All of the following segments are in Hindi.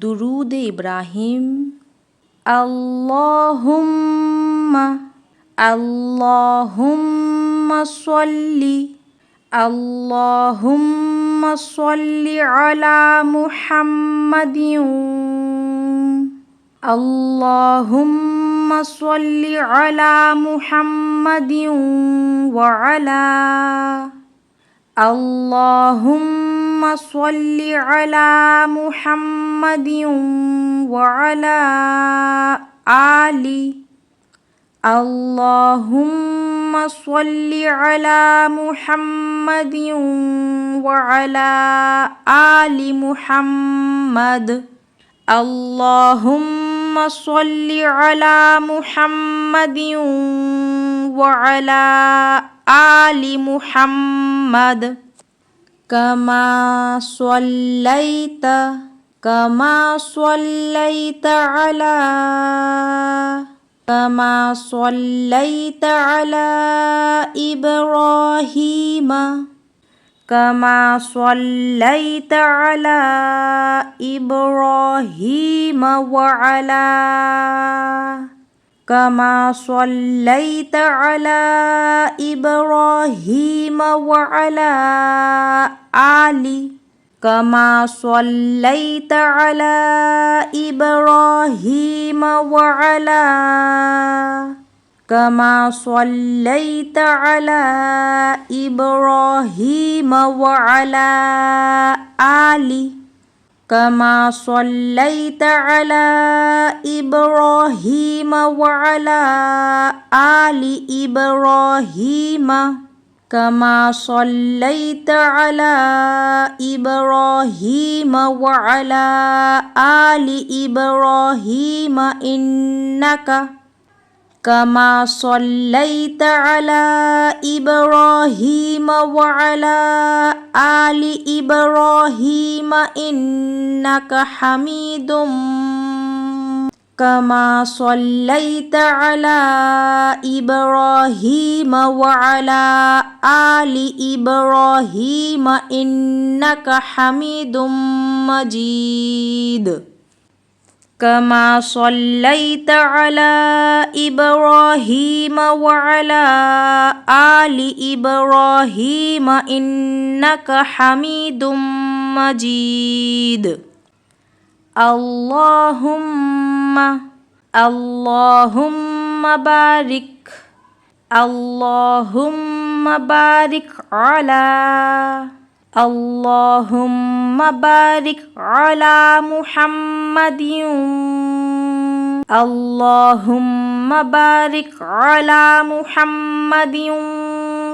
दुरूद इब्राहिम। अल्लाहुम्मा अल्लाहुम्मा सल्ली अला मुहम्मदिन। अल्लाहुम्मा सल्ली अला मुहम्मदिन व अला अल्लाहुम्मा सल्ली अला मुहम्मदिन व अला आलि अल्लाहुम्मा सल्ली अला मुहम्मदिन व अला आलि मुहम्मद। अल्लाहुम्मा सल्ली अला मुहम्मदिन व अला आलि मुहम्मद। कमा सल्लैता अला इब्राहीम कमा सल्लैता अला इब्राहीम व अला कमा सल्लैता अला इब्राहीम व अला आलि कमा सल्लैता अला इब्राहीम व अला कमा सल्लैता अला इब्राहीम व अला आलि कमा सल्लैता अला इब्राहीम व अला आलि इब्राहीम कमा सल्लैता अला इब्राहीम व अला आलि इब्राहीम इन्नका कमा सल्लैता अला इब्राहीम व अला आलि इब्राहीम इन्नका हमीदुम कमा सल्लैता अला इब्राहीम व अला आलि इब्राहीम इन्नका हमीदुम मजीद। कमा सल्लैता अला इब्राहीम व अला आलि इब्राहीम इन्नका हमीदुम मजीद। अल्लाहुम्मा बारिक अला मुहम्मदिन अल्लाहुम्मा बारिक अला मुहम्मदिन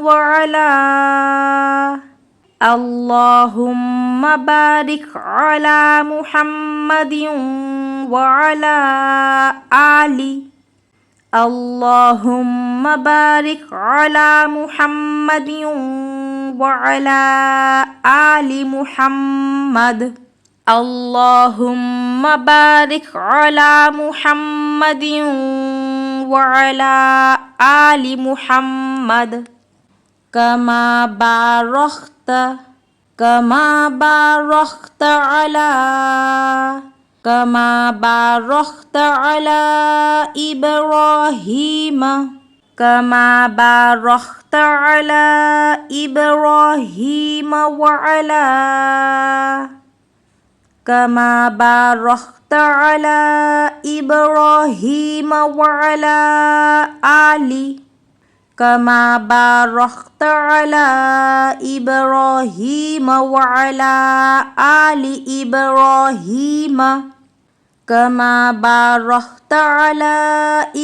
व अला अल्लाहुम्मा बारिक अला मुहम्मदिन व अला आलि अल्लाहुम्मा बारिक अला मुहम्मदिन व अला आलि मुहम्मद। अल्लाहुम्मा बारिक अला मुहम्मदिन व अला आलि मुहम्मद कमा बारकता अला इब्राहीम कमा बारकता अला इब्राहीम व अला कमा बारकता अला इब्राहीम व अला आलि कमा बारकता अला इब्राहीम व अला आलि इब्राहीम कमा बारकता अला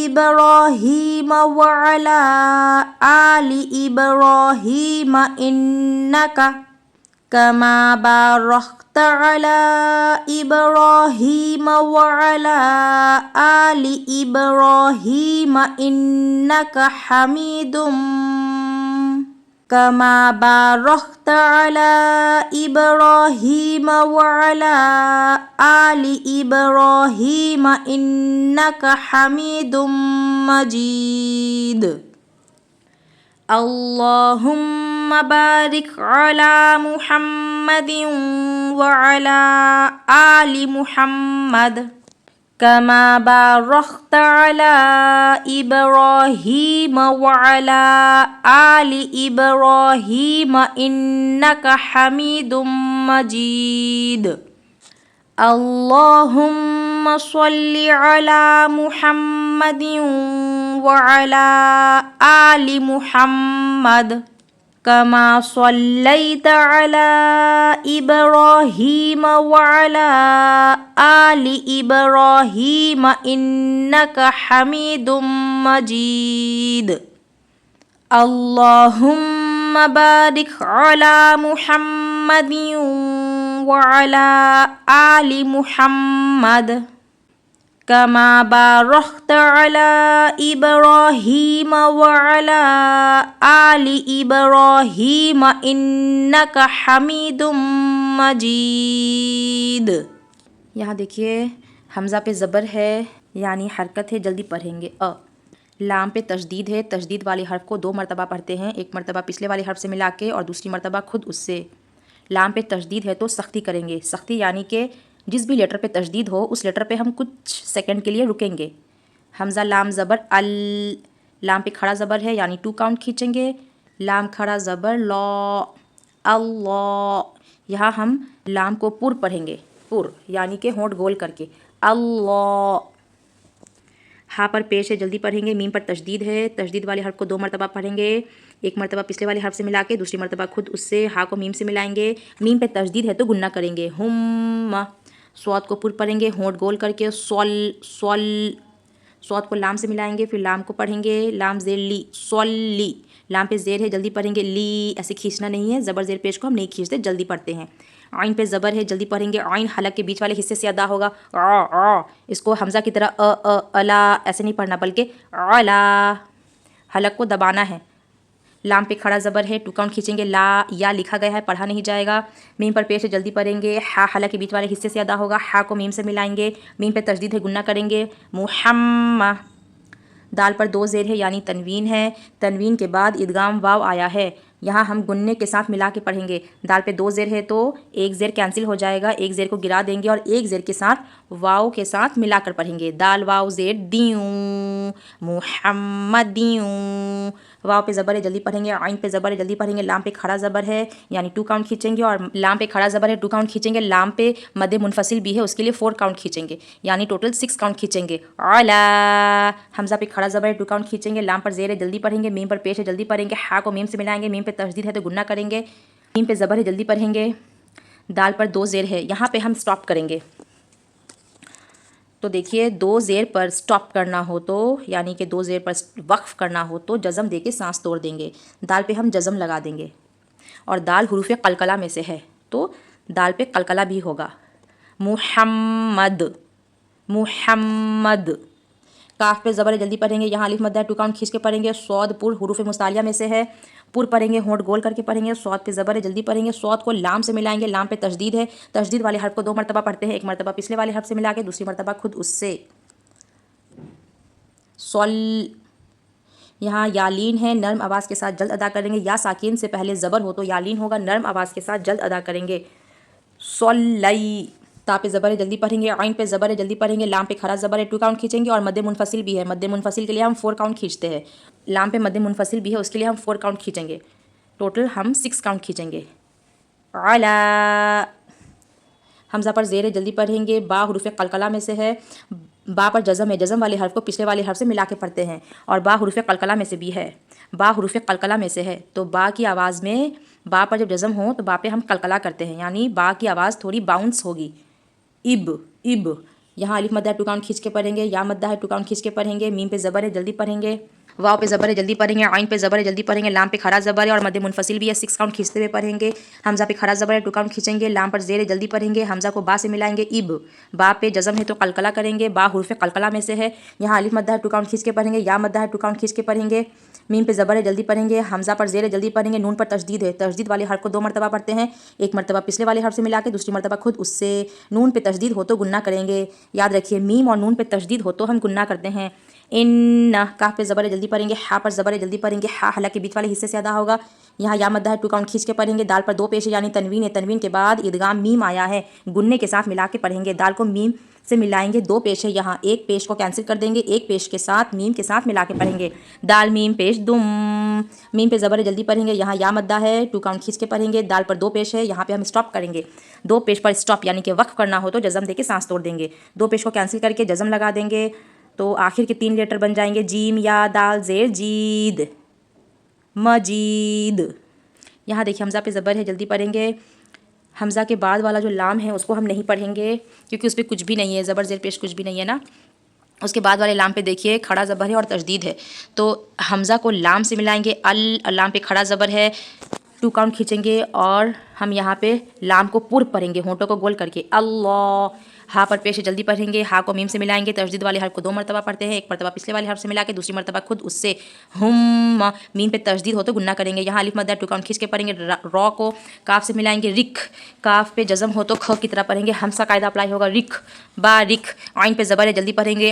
इब्राहीम व अला आलि इब्राहीम इन्नका कमा बारकता अला इब्राहीम व अला आलि इब्राहीम इन्नका हमीदुम कमा बारकता अला इब्राहीम व अला आलि इब्राहीम इन्नका हमीदुम मजीद। अल्लाहुम्मा बारिक अला मुहम्मदिन व अला आलि मुहम्मद कमा बारकता अला इब्राहीम व अला आलि इब्राहीम इन्नका हमीदुम मजीद। अल्लाहुम्मा सल्लि अला मुहम्मदिन व अला आलि मुहम्मद कमा सल्लैता अला इब्राहीम व अला आलि इब्राहीम इन्नका हमीदुम मजीद। अल्लाहुम्मा बारिक अला मुहम्मदिन व अला आलि मुहम्मद कमा बारकता अला इब्राहीम व अला आलि इब्राहीम इन्नका हमीदुम मजीद। यहाँ देखिए हमज़ा पे ज़बर है यानी हरकत है, जल्दी पढ़ेंगे। लाम पे तशदीद है, तशदीद वाले हर्फ को 2 मरतबा पढ़ते हैं, एक मरतबा पिछले वाले हर्फ से मिला के और दूसरी मरतबा खुद उससे। लाम पे तशदीद है तो सख्ती करेंगे, सख्ती यानी कि जिस भी लेटर पे तशदीद हो उस लेटर पे हम कुछ सेकंड के लिए रुकेंगे। हमज़ा लाम ज़बर अल, लाम पे खड़ा ज़बर है यानी 2 काउंट खींचेंगे। लाम खड़ा ज़बर लॉ, अल्लाह। यहाँ हम लाम को पुर पढ़ेंगे, पुर यानी कि होंठ गोल करके अल्लाह। हा पर पेश है, जल्दी पढ़ेंगे। मीम पर तशदीद है, तशदीद वाले हर्फ को 2 मरतबा पढ़ेंगे, एक मरतबा पिछले वाले हर्फ से मिला के दूसरी मरतबा खुद उससे। हा को मीम से मिलाएंगे, मीम पे तशदीद है तो गुन्ना करेंगे हुम्मा। स्वाद को पुर पढ़ेंगे होंठ गोल करके सोल सोल। स्वाद को लाम से मिलाएंगे, फिर लाम को पढ़ेंगे, लाम ज़ेर ली सोल्ली। लाम पे ज़ेर है, जल्दी पढ़ेंगे ली, ऐसे खींचना नहीं है, ज़बर ज़ेर पेश को हम नहीं खींचते, जल्दी पढ़ते हैं। आइन पे ज़बर है, जल्दी पढ़ेंगे, आइन हलक के बीच वाले हिस्से से अदा होगा आ। इसको हमज़ा की तरह अला ऐसे नहीं पढ़ना बल्कि अला, हलक को दबाना है। लाम पे खड़ा ज़बर है, 2 काउंट खींचेंगे, ला या लिखा गया है, पढ़ा नहीं जाएगा। मीम पर पेश है, जल्दी पढ़ेंगे, हा हलक के बीच वाले हिस्से से अदा होगा, हा को मीम से मिलाएंगे, मीम पे तशदीद है, गुन्ना करेंगे मुहम्मा। दाल पर 2 ज़ेर है यानी तनवीन है, तनवीन के बाद इदगाम वाव आया है, यहाँ हम गुन्ने के साथ मिला के पढ़ेंगे। दाल पे 2 ज़ेर है तो एक ज़ेर कैंसिल हो जाएगा, एक ज़ेर को गिरा देंगे और एक ज़ेर के साथ वाव के साथ मिलाकर पढ़ेंगे। दाल वाव ज़ेर दियूं मुहम्मदियूं। वाव पे ज़बर है, जल्दी पढ़ेंगे, आइन पे ज़बर है, जल्दी पढ़ेंगे, लाम पे खड़ा ज़बर है यानी 2 काउंट खींचेंगे और लाम पे खड़ा ज़बर है 2 काउंट खींचेंगे, लाम पे मद मुनफसिल भी है उसके लिए 4 काउंट खींचेंगे यानी टोटल 6 काउंट खींचेंगे। आला हमज़ा पे खड़ा ज़बर है 2 काउंट खींचेंगे, लाम पर ज़ेर है, जल्दी पढ़ेंगे, मीम पर पेश है, जल्दी पढ़ेंगे, हा को मीम से मिलाएंगे, मीम पे तशदीद है तो गुन्ना करेंगे, मीम पे ज़बर है, जल्दी पढ़ेंगे। दाल पर 2 ज़ेर है, यहाँ पे हम स्टॉप करेंगे। तो देखिए 2 ज़ेर पर स्टॉप करना हो तो यानी कि 2 ज़ेर पर वक्फ़ करना हो तो जज़म दे के सांस तोड़ देंगे। दाल पे हम जज़म लगा देंगे और दाल हुरूफ़ कलकला में से है तो दाल पे कलकला भी होगा। मुहम्मद मुहम्मद। काफ पे ज़बर है, जल्दी पढ़ेंगे, यहाँ अलिफ मद्दा है, 2 काउंट खींच के पढ़ेंगे। सौद पुर हुरूफ़ मुस्तालिया में से है, पुर पढ़ेंगे, होंठ गोल करके पढ़ेंगे। सौद पे ज़बर है, जल्दी पढ़ेंगे, सौद को लाम से मिलाएंगे, लाम पे तशदीद है, तशदीद वाले हर्फ को 2 मरतबा पढ़ते हैं, एक मरतबा पिछले वाले हर्फ से मिला के दूसरी मरतबा खुद उससे। सोल, यहाँ यालीन है, नर्म आवाज़ के साथ जल्द अदा करेंगे, या साकिन से पहले ज़बर हो तो यालीन होगा, नर्म आवाज़ के साथ जल्द अदा करेंगे। सोल्लई। ता पे ज़बर है, जल्दी पढ़ेंगे, आइन पे ज़बर है, जल्दी पढ़ेंगे, लाम पे खरा ज़बर है, 2 काउंट खींचेंगे और मद्दे मुनफसिल भी है, मद्दे मुनफसिल के लिए हम 4 काउंट खींचते हैं। लाम पे मद्दे मुनफसिल भी है उसके लिए हम 4 काउंट खींचेंगे, टोटल हम 6 काउंट खींचेंगे। अला हमज़ा पर ज़ेर है, जल्दी पढ़ेंगे, बा हुरूफ़ कलकला में से है, बा पर जज़म है, जज़म वाले हर्फ को पिछले वाले हर्फ से मिला के पढ़ते हैं और बा हुरूफ़ कलकला में से भी है, बा हुरूफ़ कलकला में से है तो बा की आवाज़ में बा पर जब जज़म हो तो बा पे हम कलकला करते हैं यानी बा की आवाज़ थोड़ी बाउंस होगी। इब इब, यहाँ अलिफ मद्दा है, 2 काउंट खींच के पढ़ेंगे, या मद्दा है, 2 काउंट खींच के पढ़ेंगे, मीम पे ज़बर है, जल्दी पढ़ेंगे, वाव पे ज़बर है, जल्दी पढ़ेंगे, आइन पे ज़बर है, जल्दी पढ़ेंगे, लाम पे खरा ज़बर है और मद्दे मुनफसिल भी है, 6 काउंट खींचते हुए पढ़ेंगे। हमज़ा पे खरा ज़बर है, 2 काउंट खींचेंगे, लाम पर ज़ेर है, जल्दी पढ़ेंगे, हमज़ा को बा से मिलाएंगे, इब, बा पे जज़म है तो कलकला करेंगे, बा हुरूफ़ कलकला में से है, यहाँ अलिफ मद्दा है, 2 काउंट खींच के पढ़ेंगे, या मद्दा है, 2 काउंट खींच के पढ़ेंगे, मीम पे ज़बर है, जल्दी पढ़ेंगे, हमज़ा पर ज़ेर है, जल्दी पढ़ेंगे, नून पर तशदीद है, तशदीद वाले हर्फ को 2 मरतबा पढ़ते हैं, एक मरतबा पिछले वाले हर्फ से मिला के दूसरी मरतबा खुद उससे। नून पे तशदीद हो तो गुन्ना करेंगे, याद रखिए मीम और नून पे तशदीद हो तो हम गुन्ना करते हैं। इन काफ पे ज़बर है, जल्दी पढ़ेंगे, हा पर ज़बर है, जल्दी पढ़ेंगे, हा हला के बीच वाले हिस्से से अदा होगा, यहाँ या मद्दा है, 2 काउंट खींच के पढ़ेंगे। दाल पर 2 पेश है यानी तनवीन है, तनवीन के बाद इदगाम मीम आया है, गुन्ने के साथ मिला के पढ़ेंगे। दाल को मीम से मिलाएंगे, 2 पेश है यहाँ, एक पेश को कैंसिल कर देंगे, एक पेश के साथ मीम के साथ मिला के पढ़ेंगे। दाल मीम पेश दुम, मीम पे ज़बर है जल्दी पढ़ेंगे। यहाँ या मद्दा है, 2 काउंट खींच के पढ़ेंगे। दाल पर 2 पेश है, यहाँ पे हम स्टॉप करेंगे। 2 पेश पर स्टॉप यानी कि वक्फ करना हो तो जज़म दे के सांस तोड़ देंगे। 2 पेश को कैंसिल करके जज़म लगा देंगे तो आखिर के 3 लेटर बन जाएंगे जीम या दाल ज़ेर जीद, मजीद। यहाँ देखिए हमज़ा पे ज़बर है, जल्दी पढ़ेंगे। हमज़ा के बाद वाला जो लाम है उसको हम नहीं पढ़ेंगे क्योंकि उस पर कुछ भी नहीं है, ज़बर ज़ेर पेश कुछ भी नहीं है ना। उसके बाद वाले लाम पे देखिए खड़ा ज़बर है और तशदीद है, तो हमज़ा को लाम से मिलाएंगे। अल लाम पे खड़ा ज़बर है, 2 काउंट खींचेंगे और हम यहाँ पे लाम को पूर्व पढ़ेंगे, होंठों को गोल करके। अल्लाह। हा पर पेश जल्दी पढ़ेंगे, हा को मीम से मिलाएंगे। तशदीद वाले हर्फ को 2 मरतबा पढ़ते हैं, एक मरतबा पिछले वाले हर्फ से मिला के, दूसरी मरतबा खुद उससे। हुम, मीम पे तशदीद हो तो गुन्ना करेंगे। यहाँ अलिफ मद्दा 2 काउंट खींच के पढ़ेंगे। रॉ को काफ से मिलाएंगे। रिक, काफ पे जज़म हो तो ख की तरह पढ़ेंगे, हमसा कायदा अप्लाई होगा। रिक बा रिक। आइन पे ज़बर है, जल्दी पढ़ेंगे।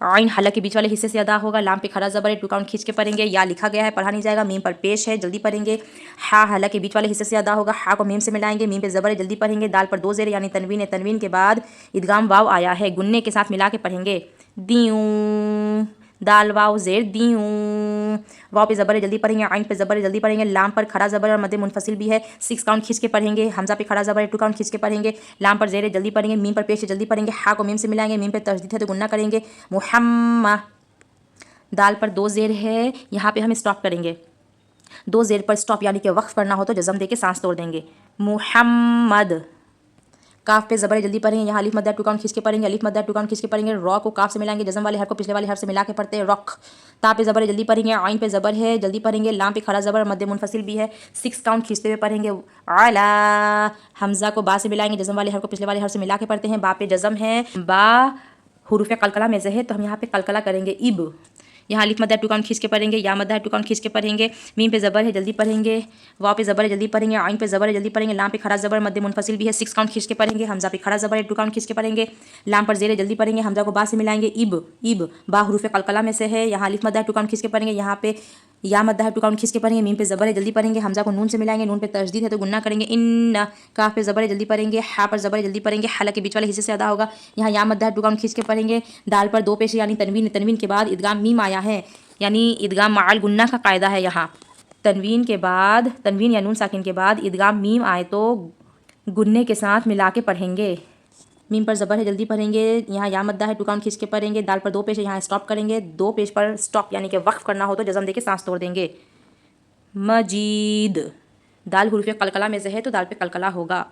आइन हलक के बीच वाले हिस्से से अदा होगा। लाम पे खड़ा ज़बर है, 2 काउंट खींच के पढ़ेंगे। या लिखा गया है, पढ़ा नहीं जाएगा। मीम पर पेश है, जल्दी पढ़ेंगे। हा हलक के बीच वाले हिस्से से अदा होगा। हा को मीम से मिलाएंगे, मीम पे ज़बर है, जल्दी पढ़ेंगे। दाल पर 2 ज़ेर यानी तनवीन है, तनवीन के बाद इदगाम वाव आया है, गुन्ने के साथ मिला के पढ़ेंगे। दियूं, दाल वाव ज़ेर दियूं। वाव पे ज़बर है, जल्दी पढ़ेंगे। आइन पे ज़बर है, जल्दी पढ़ेंगे। लाम पर खड़ा ज़बर और मद मुनफसिल भी है, 6 काउंट खींच के पढ़ेंगे। हमज़ा पे खड़ा ज़बर है, 2 काउंट खींच के पढ़ेंगे। लाम पर ज़ेर है, जल्दी पढ़ेंगे। मीम पर पेश है, जल्दी पढ़ेंगे। हा को मीम से मिलाएंगे, मीम पे तशदीद है तो गुन्ना करेंगे। मुहम्मा। दाल पर 2 ज़ेर है, यहाँ पे हम स्टॉप करेंगे। 2 ज़ेर पर स्टॉप यानी कि वक्फ करना हो तो जज़म दे के सांस तोड़ देंगे। मुहम्मद। काफ पे ज़बर है, जल्दी पढ़ेंगे। यहाँ अलिफ मद्दा 2 काउंट खींच के पढ़ेंगे। अलिफ मद्दा 2 काउंट खींच के पढ़ेंगे। रॉ को काफ से मिलाएंगे, जज़म वाले हर्फ को पिछले वाले हर्फ से मिला के पढ़ते हैं, रॉक। ता पे ज़बर है, जल्दी पढ़ेंगे। आइन पे ज़बर है, जल्दी पढ़ेंगे। लाम पे खड़ा ज़बर और मद मुनफसिल भी है, 6 काउंट खींचते हुए पढ़ेंगे। आला। हमज़ा को बा से मिलाएंगे, जज़म वाले हर्फ को पिछले वाले हर्फ से मिला के पढ़ते हैं। बा पे जज़म है, बा हुरूफ कलकला में से है तो हम यहाँ पे कलकला करेंगे। इब। यहाँ अलिफ मद्दा 2 काउंट खींच के पढ़ेंगे। या मद्दा 2 काउंट खींच के पढ़ेंगे। मीम पे ज़बर है, जल्दी पढ़ेंगे। वाव पे ज़बर है, जल्दी पढ़ेंगे। आइन पे ज़बर है, जल्दी पढ़ेंगे। लाम पे खड़ा ज़बर मद मुनफसिल भी है, 6 काउंट खींच के पढ़ेंगे। हमज़ा पे खड़ा ज़बर है, 2 काउंट खींच के पढ़ेंगे। लाम पर ज़ेर है, जल्दी पढ़ेंगे। हमज़ा को बा से मिलाएंगे। इब, इब। बा हुरूफ कलकला में से है। यहाँ अलिफ मद्दा 2 काउंट खींच के पढ़ेंगे। यहाँ पे या मद्दा है, 2 काउंट खींच के पढ़ेंगे। मीम पे ज़बर है, जल्दी पढ़ेंगे। हमज़ा को नून से मिलाएंगे, नून पे तशदीद है तो गुन्ना करेंगे। इन। काफ पे ज़बर है, जल्दी पढ़ेंगे। हा पर ज़बर है, जल्दी पढ़ेंगे। हलक के बीच वाले हिस्से से अदा होगा। यहाँ या मद्दा है, 2 काउंट खींच के पढ़ेंगे। दाल पर 2 पेश यानी तनवीन, तनवीन के बाद इदगाम मीम आया है यानी इदगाम माल गुन्ना का कायदा है। यहाँ तनवीन के बाद, तनवीन या नून साकिन के बाद इदगाम मीम आए तो गुन्ने के साथ मिला के पढ़ेंगे। मीम पर ज़बर है, जल्दी पढ़ेंगे। यहाँ या मद्दा है, 2 काउंट खींच के पढ़ेंगे। दाल पर 2 पेश है, यहाँ स्टॉप करेंगे। 2 पेश पर स्टॉप यानी कि वक्फ करना हो तो जज़म दे के सांस तोड़ देंगे। मजीद। दाल हुरूफ कलकला में से है तो दाल पे कलकला होगा।